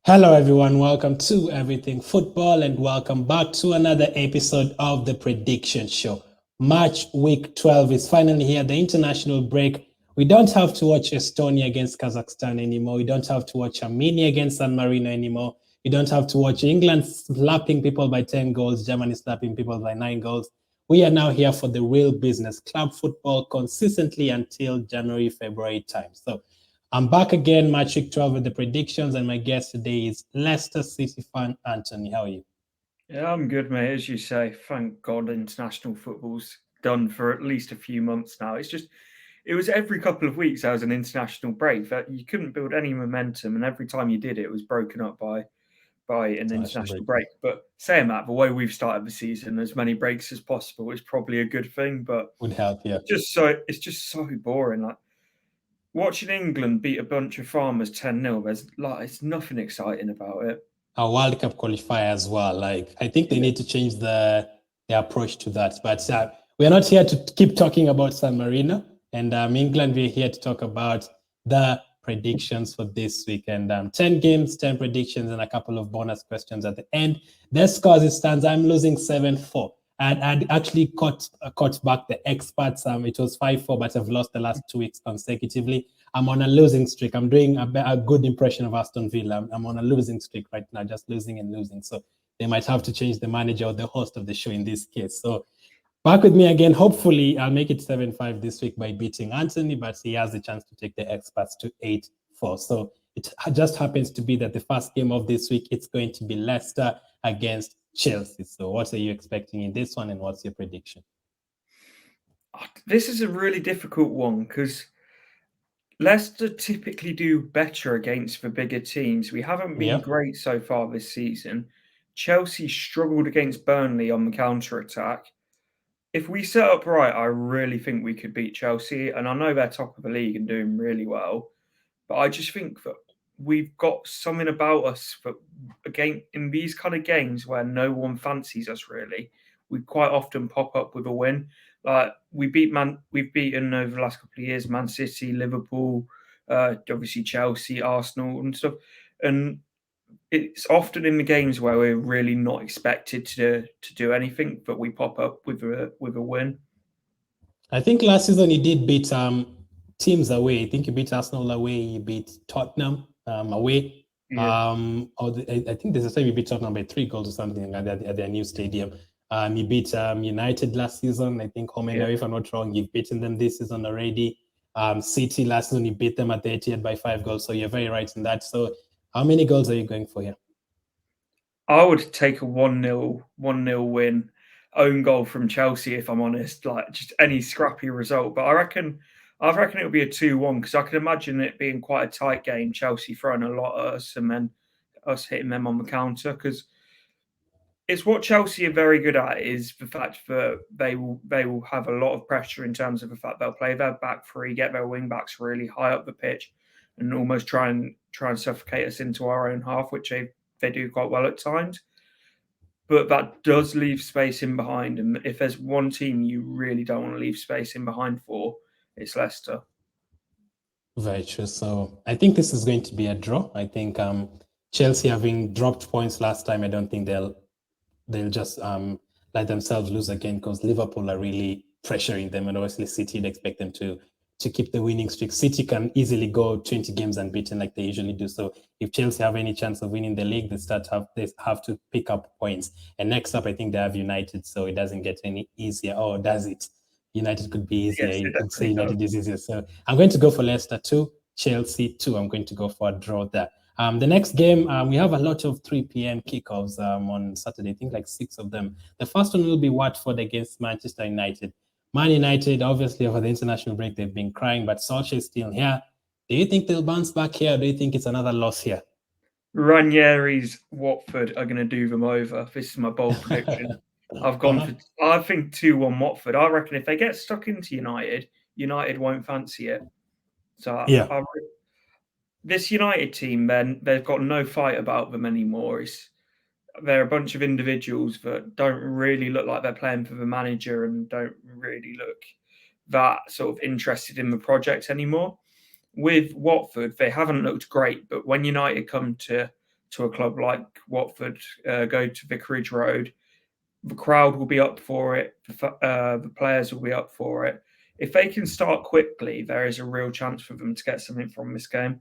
Hello, everyone. Welcome to Everything Football and welcome back to another episode of the Prediction Show. Match week 12 is finally here, the international break. We don't have to watch Estonia against Kazakhstan anymore. We don't have to watch Armenia against San Marino anymore. We don't have to watch England slapping people by 10 goals, Germany slapping people by 9 goals. We are now here for the real business, club football, consistently until January, February time. So I'm back again, match week 12 with the predictions, and my guest today is Leicester City fan Anthony. How are you? Yeah, I'm good, mate. As you say, thank God international football's done for at least a few months now. It was every couple of weeks there was an international break that you couldn't build any momentum, and every time you did it, it was broken up by an International international break. break. But saying that, the way we've started the season, as many breaks as possible is probably a good thing. But Would help, yeah. it's just so boring. Like watching England beat a bunch of farmers 10-0, it's nothing exciting about it. A World Cup qualifier as well. Like, I think they need to change the approach to that. But we are not here to keep talking about San Marino and England. We're here to talk about the predictions for this week. And 10 games, 10 predictions, and a couple of bonus questions at the end. The scores it stands, I'm losing 7-4. I'd actually caught back the experts. It was 5-4, but I've lost the last 2 weeks consecutively. I'm on a losing streak. I'm doing a good impression of Aston Villa. I'm on a losing streak right now, just losing and losing. So they might have to change the manager or the host of the show in this case. So back with me again. Hopefully, I'll make it 7-5 this week by beating Anthony, but he has the chance to take the experts to 8-4. So it just happens to be that the first game of this week, it's going to be Leicester against Chelsea. So what are you expecting in this one, and what's your prediction? This is a really difficult one because Leicester typically do better against the bigger teams. We haven't been Yeah. great so far this season. Chelsea struggled against Burnley on the counter-attack. If we set up right, I really think we could beat Chelsea. And I know they're top of the league and doing really well. But I just think that we've got something about us that, again, in these kind of games where no one fancies us really, we quite often pop up with a win. Like we've beaten over the last couple of years Man City, Liverpool, obviously Chelsea, Arsenal, and stuff. And it's often in the games where we're really not expected to do anything, but we pop up with a win. I think last season you did beat teams away. I think you beat Arsenal away, you beat Tottenham away. Yeah, I think there's a time you beat Tottenham by 3 goals or something at their new stadium. You beat United last season. I think home and yeah. away, if I'm not wrong. You've beaten them this season already. City last season, you beat them at the Etihad by 5 goals. So you're very right in that. So how many goals are you going for here? I would take a 1-0 win, own goal from Chelsea if I'm honest, like just any scrappy result. But I reckon it'll be a 2-1 because I can imagine it being quite a tight game, Chelsea throwing a lot at us and then us hitting them on the counter because it's what Chelsea are very good at is the fact that they will have a lot of pressure in terms of the fact they'll play their back three, get their wing backs really high up the pitch, and almost try and suffocate us into our own half, which they do quite well at times. But that does leave space in behind, and if there's one team you really don't want to leave space in behind for, it's Leicester. Very true. So I think this is going to be a draw. I think Chelsea, having dropped points last time, I don't think they'll just let themselves lose again because Liverpool are really pressuring them, and obviously City, they expect them to keep the winning streak. City can easily go 20 games unbeaten like they usually do. So if Chelsea have any chance of winning the league, they have to pick up points. And next up, I think they have United, so it doesn't get any easier. Or does it? United could be easier. Yes, You it could say definitely does. United is easier. So I'm going to go for Leicester 2, Chelsea 2. I'm going to go for a draw there. The next game, we have a lot of 3 p.m. kickoffs on Saturday. I think like 6 of them. The first one will be Watford against Manchester United. Man United, obviously, over the international break, they've been crying, but Solskjaer is still here. Do you think they'll bounce back here, or do you think it's another loss here? Ranieri's Watford are going to do them over. This is my bold prediction. I've gone Uh-huh. for, I think 2-1 Watford. I reckon if they get stuck into United, United won't fancy it. So Yeah. this United team, then they've got no fight about them anymore. They're a bunch of individuals that don't really look like they're playing for the manager and don't really look that sort of interested in the project anymore. With Watford, they haven't looked great, but when United come to a club like Watford, go to Vicarage Road. The crowd will be up for it. The players will be up for it. If they can start quickly, there is a real chance for them to get something from this game.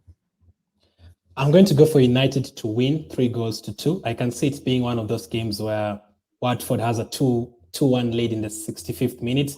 I'm going to go for United to win 3-2. I can see it being one of those games where Watford has a 2-1 lead in the 65th minute,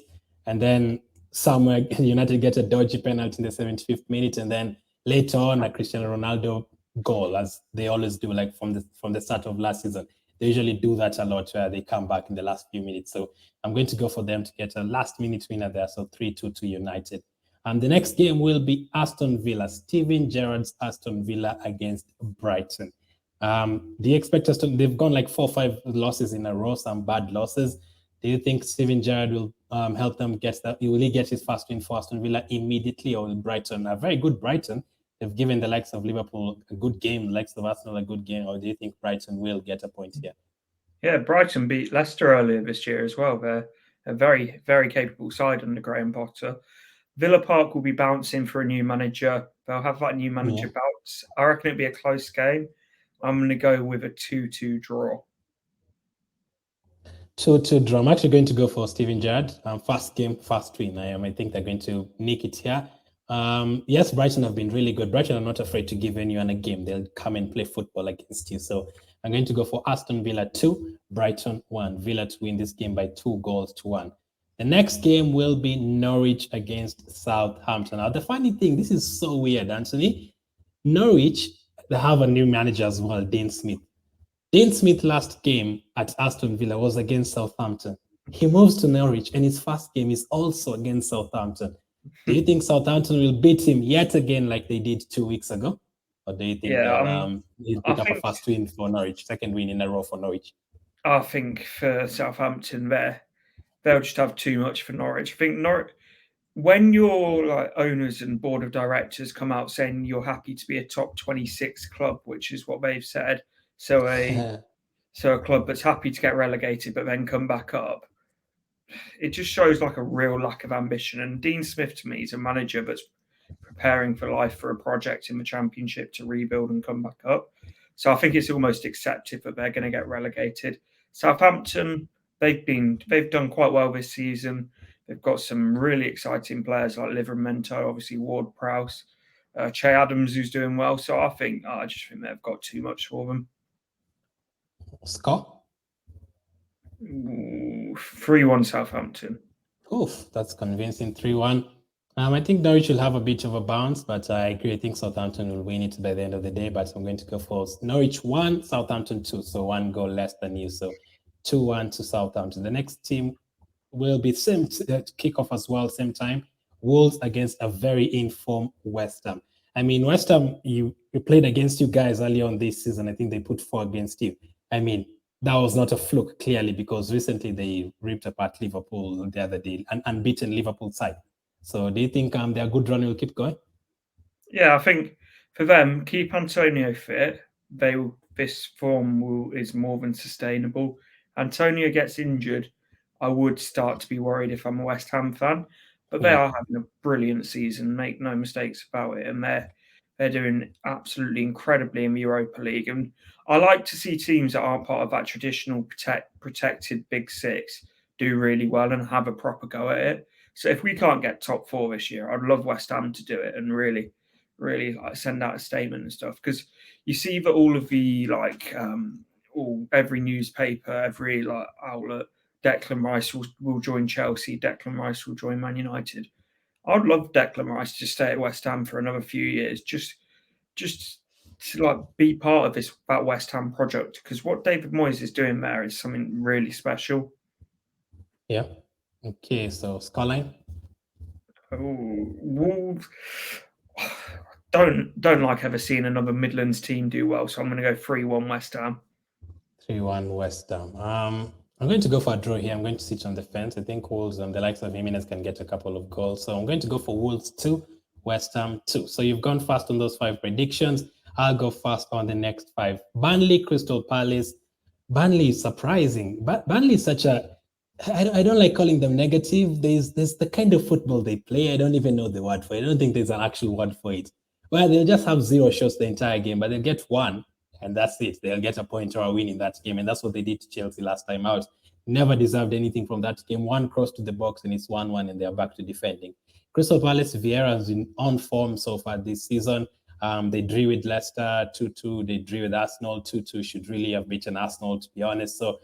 and then somewhere United get a dodgy penalty in the 75th minute, and then later on a Cristiano Ronaldo goal, as they always do, like from the start of last season. They usually do that a lot where they come back in the last few minutes. So I'm going to go for them to get a last-minute winner there, so 3-2 to United. And the next game will be Aston Villa, Steven Gerrard's Aston Villa against Brighton. Do you expect Aston? They've gone like 4 or 5 losses in a row, some bad losses. Do you think Steven Gerrard will help them get that? Will he get his first win for Aston Villa immediately, or will Brighton, a very good Brighton, they've given the likes of Liverpool a good game, the likes of Arsenal a good game, or do you think Brighton will get a point here? Yeah, Brighton beat Leicester earlier this year as well. They're a very, very capable side under Graham Potter. Villa Park will be bouncing for a new manager. They'll have that new manager bounce. I reckon it'll be a close game. I'm going to go with a 2-2 draw. 2-2 draw. I'm actually going to go for Steven Gerrard. First game, first win. I think they're going to nick it here. Yes, Brighton have been really good. Brighton are not afraid to give anyone a game. They'll come and play football against you. So I'm going to go for Aston Villa 2, Brighton 1. Villa to win this game by 2-1. The next game will be Norwich against Southampton. Now, the funny thing, this is so weird, Anthony. Norwich, they have a new manager as well, Dean Smith. Dean Smith last game at Aston Villa was against Southampton. He moves to Norwich and his first game is also against Southampton. Do you think Southampton will beat him yet again like they did 2 weeks ago? Or do you think he'll pick up a first win for Norwich, second win in a row for Norwich? I think for Southampton they'll just have too much for Norwich. I think when your like owners and board of directors come out saying you're happy to be a top 26 club, which is what they've said, so a club that's happy to get relegated but then come back up, it just shows like a real lack of ambition. And Dean Smith to me is a manager that's preparing for life for a project in the Championship to rebuild and come back up. So I think it's almost accepted that they're going to get relegated. Southampton, they've done quite well this season. They've got some really exciting players like Livramento, obviously Ward-Prowse, Che Adams, who's doing well. So I just think they've got too much for them. Score? 3-1 Southampton. Oof, that's convincing. 3-1. I think Norwich will have a bit of a bounce, but I agree. I think Southampton will win it by the end of the day, but I'm going to go for Norwich 1, Southampton 2. So 1 goal less than you. So 2-1 to Southampton. The next team will be same kickoff as well, same time. Wolves against a very informed West Ham. I mean, West Ham, you played against you guys early on this season. I think they put 4 against you. I mean, that was not a fluke, clearly, because recently they ripped apart Liverpool the other day, an unbeaten Liverpool side. So do you think their good run will keep going? Yeah, I think for them, keep Antonio fit. This form is more than sustainable. Antonio gets injured, I would start to be worried if I'm a West Ham fan. But they are having a brilliant season, make no mistakes about it. And they're doing absolutely incredibly in the Europa League. And I like to see teams that aren't part of that traditional protected Big Six do really well and have a proper go at it. So if we can't get top 4 this year, I'd love West Ham to do it and really, really like send out a statement and stuff. Because you see that all of the every newspaper, every outlet, Declan Rice will join Chelsea, Declan Rice will join Man United. I'd love Declan Rice to stay at West Ham for another few years, just to be part of that West Ham project, because what David Moyes is doing there is something really special. Yeah. Okay, so scoreline. Wolves don't like ever seeing another Midlands team do well, so I'm going to go 3-1 West Ham. 3-1 West Ham. I'm going to go for a draw here. I'm going to sit on the fence. I think Wolves and the likes of Jimenez can get a couple of goals. So I'm going to go for Wolves 2, West Ham 2. So you've gone fast on those 5 predictions. I'll go fast on the next 5. Burnley, Crystal Palace. Burnley is surprising. Burnley is such a... I don't like calling them negative. There's the kind of football they play. I don't even know the word for it. I don't think there's an actual word for it. Well, they'll just have 0 shots the entire game, but they'll get 1. and that's it. They'll get a point or a win in that game, and that's what they did to Chelsea last time out. Never deserved anything from that game. One cross to the box, and it's 1-1, and they're back to defending. Crystal Palace, Vieira has been on form so far this season. They drew with Leicester 2-2. They drew with Arsenal 2-2. Should really have beaten Arsenal, to be honest. So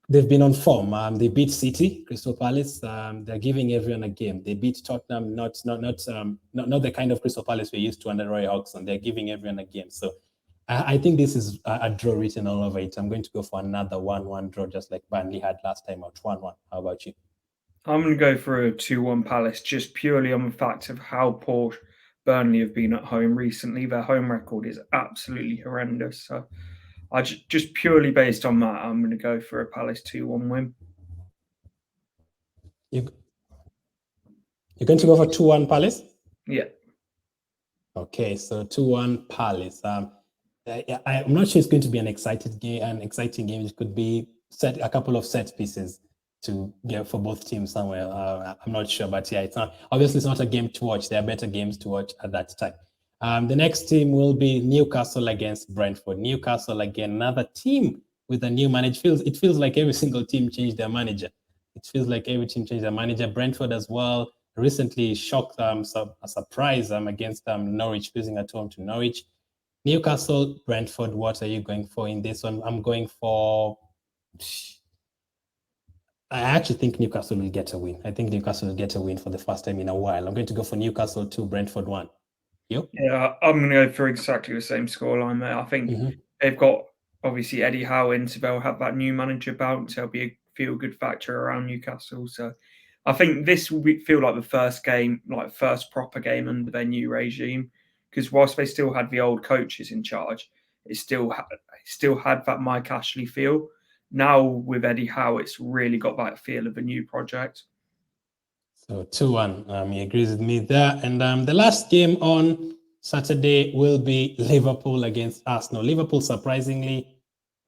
they've been on form. They beat City, Crystal Palace. They're giving everyone a game. They beat Tottenham, not the kind of Crystal Palace we're used to under Roy Hodgson. They're giving everyone a game. So I think this is a draw written all over it. I'm going to go for another 1-1 draw, just like Burnley had last time out, 1-1. How about you? I'm going to go for a 2-1 Palace, just purely on the fact of how poor Burnley have been at home recently. Their home record is absolutely horrendous. So I just purely based on that, I'm going to go for a Palace 2-1 win. You're going to go for 2-1 Palace? Yeah. Okay, so 2-1 Palace. I'm not sure it's going to be an exciting game. It could be a couple of set pieces to get for both teams somewhere. I'm not sure, but yeah, it's not a game to watch. There are better games to watch at that time. The next team will be Newcastle against Brentford. Newcastle again, another team with a new manager. It feels like every single team changed their manager. Brentford as well recently shocked a surprise against Norwich, losing at home to Norwich. Newcastle, Brentford, what are you going for in this one? I'm going for... I actually think Newcastle will get a win. I think Newcastle will get a win for the first time in a while. I'm going to go for Newcastle 2, Brentford 1. You? Yeah, I'm going to go for exactly the same scoreline there. I think they've got, obviously, Eddie Howe in, so they'll have that new manager bounce. There'll be a feel-good factor around Newcastle. So I think this will feel like the first game, like first proper game under their new regime. Because whilst they still had the old coaches in charge, it still had that Mike Ashley feel. Now with Eddie Howe, it's really got that feel of a new project. So 2-1. He agrees with me there. And the last game on Saturday will be Liverpool against Arsenal. Liverpool, surprisingly,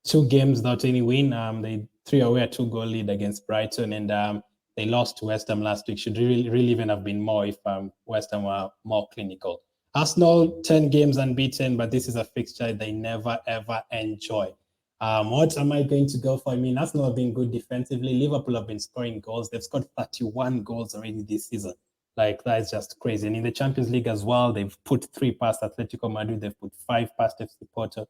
2 games without any win. They 3-away, 2-goal lead against Brighton, and they lost to West Ham last week. Should really even have been more if West Ham were more clinical. Arsenal, 10 games unbeaten, but this is a fixture they never, ever enjoy. What am I going to go for? I mean, Arsenal have been good defensively. Liverpool have been scoring goals. They've scored 31 goals already this season. Like, that is just crazy. And in the Champions League as well, they've put 3 past Atletico Madrid. They've put 5 past FC Porto.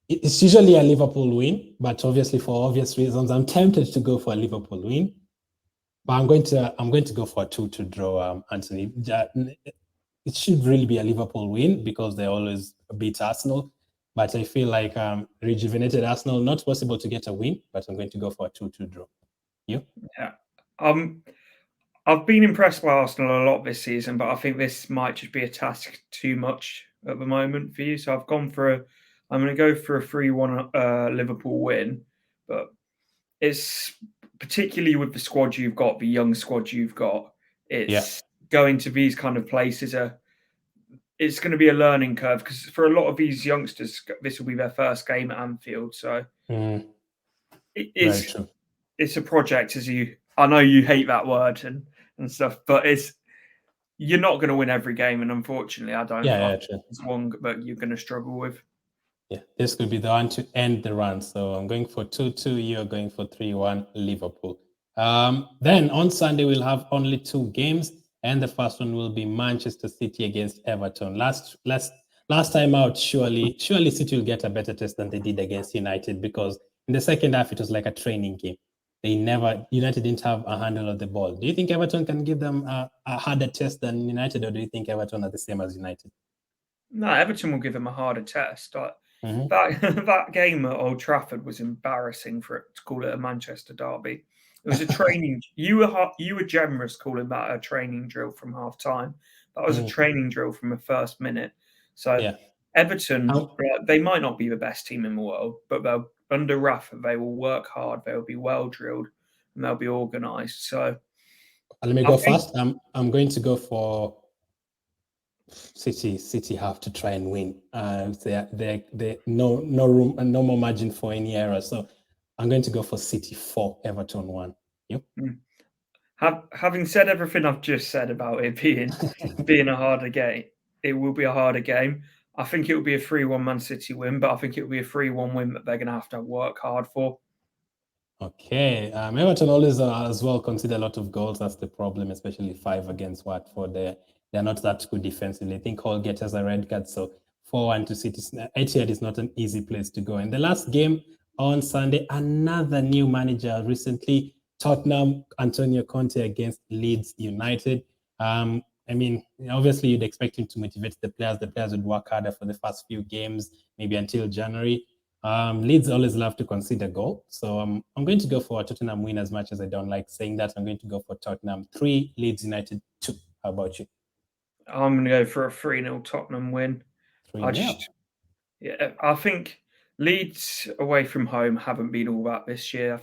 It's usually a Liverpool win, but obviously for obvious reasons, I'm tempted to go for a Liverpool win. But I'm going to go for a 2-2 draw, Anthony. It should really be a Liverpool win because they always beat Arsenal. But I feel like rejuvenated Arsenal, not possible to get a win, but I'm going to go for a 2-2 draw. You? Yeah. I've been impressed by Arsenal a lot this season, but I think this might just be a task too much at the moment for you. So I'm going to go for a 3-1 Liverpool win. But it's particularly with the squad you've got, the young squad you've got, it's going to these kind of places it's going to be a learning curve because for a lot of these youngsters, this will be their first game at Anfield. So it's a project, I know you hate that word and stuff, but you're not going to win every game. And unfortunately, I don't think it's one that you're going to struggle with. Yeah, this could be the one to end the run. So I'm going for 2-2. You're going for 3-1 Liverpool. Then on Sunday, we'll have only 2 games. And the first one will be Manchester City against Everton. Last time out, surely City will get a better test than they did against United, because in the second half, it was like a training game. United didn't have a handle of the ball. Do you think Everton can give them a harder test than United, or do you think Everton are the same as United? No, Everton will give them a harder test. That game at Old Trafford was embarrassing to call it a Manchester derby. It was a training. You were generous calling that a training drill from half time. That was a training drill from the first minute. So Everton, they might not be the best team in the world, but under Rafa, they will work hard. They will be well drilled, and they'll be organised. So let me go first. I'm going to go for City. City have to try and win. They no room and no more margin for any error. So I'm going to go for City 4, Everton 1. You? Having said everything I've just said about it being a harder game, it will be a harder game. I think it will be a 3-1 Man City win, but I think it will be a 3-1 win that they're going to have to work hard for. Okay, Everton always as well consider a lot of goals. That's the problem, especially 5 against Watford. They're not that good defensively. I think Holgate has a red card, so 4-1 to City. Etihad is not an easy place to go. In the last game on Sunday, another new manager recently, Tottenham, Antonio Conte against Leeds United. I mean, obviously you'd expect him to motivate the players. The players would work harder for the first few games, maybe until January. Leeds always love to concede a goal. So I'm going to go for a Tottenham win, as much as I don't like saying that. I'm going to go for Tottenham 3, Leeds United 2. How about you? I'm going to go for a 3-0 Tottenham win. 3-0. I think Leeds away from home haven't been all that this year.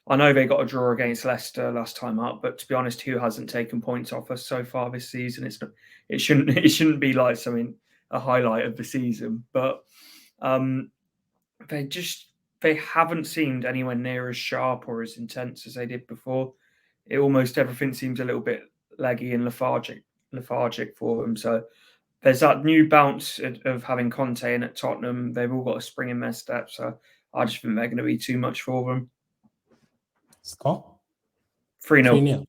I know they got a draw against Leicester last time up, but to be honest, who hasn't taken points off us so far this season? It shouldn't be like a highlight of the season, but they haven't seemed anywhere near as sharp or as intense as they did before. Almost everything seems a little bit leggy and lethargic for them. So there's that new bounce of having Conte in at Tottenham. They've all got a spring in their step, so I just think they're going to be too much for them. Score? 3-0. 3-0.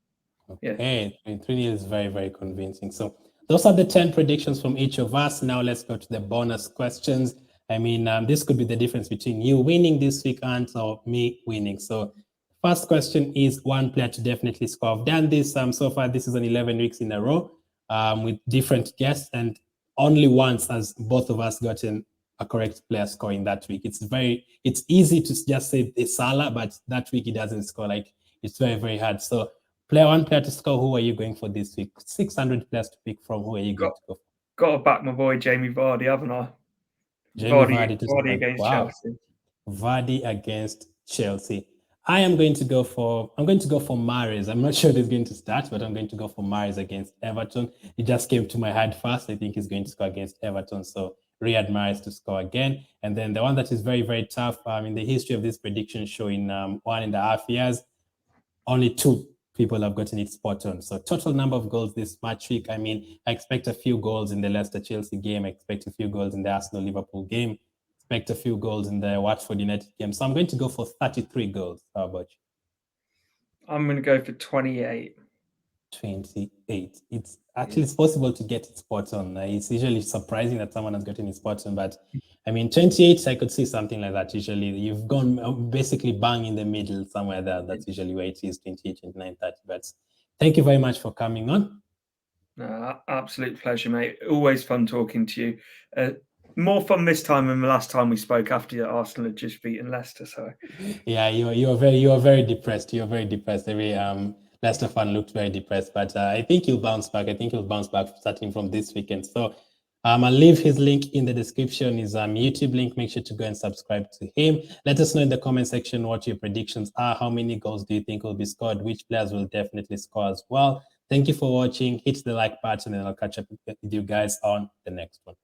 Okay, yeah. 3-0 is very, very convincing. So those are the 10 predictions from each of us. Now let's go to the bonus questions. I mean, this could be the difference between you winning this week and or me winning. So first question is one player to definitely score. I've done this so far. This is on 11 weeks in a row with different guests, and only once has both of us gotten a correct player scoring that week. It's easy to just say it's Salah, but that week he doesn't score. Like, it's very, very hard. So one player to score. Who are you going for this week? 600 players to pick from. Who are you going to go for? Got to back my boy Jamie Vardy, haven't I? Vardy against Chelsea. Vardy against Chelsea. I'm going to go for Mahrez. I'm not sure if he's going to start, but I'm going to go for Mahrez against Everton. It just came to my head fast. I think he's going to score against Everton. So Riyad Mahrez to score again. And then the one that is very, very tough in the history of this prediction show in 1.5 years, only 2 people have gotten it spot on. So total number of goals this match week. I mean, I expect a few goals in the Leicester-Chelsea game. I expect a few goals in the Arsenal-Liverpool game. Expect a few goals in the Watford United game. So I'm going to go for 33 goals. How about you? I'm going to go for 28. 28. It's actually it's possible to get it spot on. It's usually surprising that someone has gotten it spot on, but I mean, 28, I could see something like that. Usually you've gone basically bang in the middle somewhere there. That's usually where it is, 28, 29, 30. But thank you very much for coming on. Absolute pleasure, mate. Always fun talking to you. More fun this time than the last time we spoke after Arsenal had just beaten Leicester. So yeah, you are very depressed. You're very depressed. Every Leicester fan looked very depressed, but I think he'll bounce back. I think he'll bounce back starting from this weekend. So I'll leave his link in the description, his YouTube link. Make sure to go and subscribe to him. Let us know in the comment section what your predictions are. How many goals do you think will be scored? Which players will definitely score as well? Thank you for watching. Hit the like button, and I'll catch up with you guys on the next one.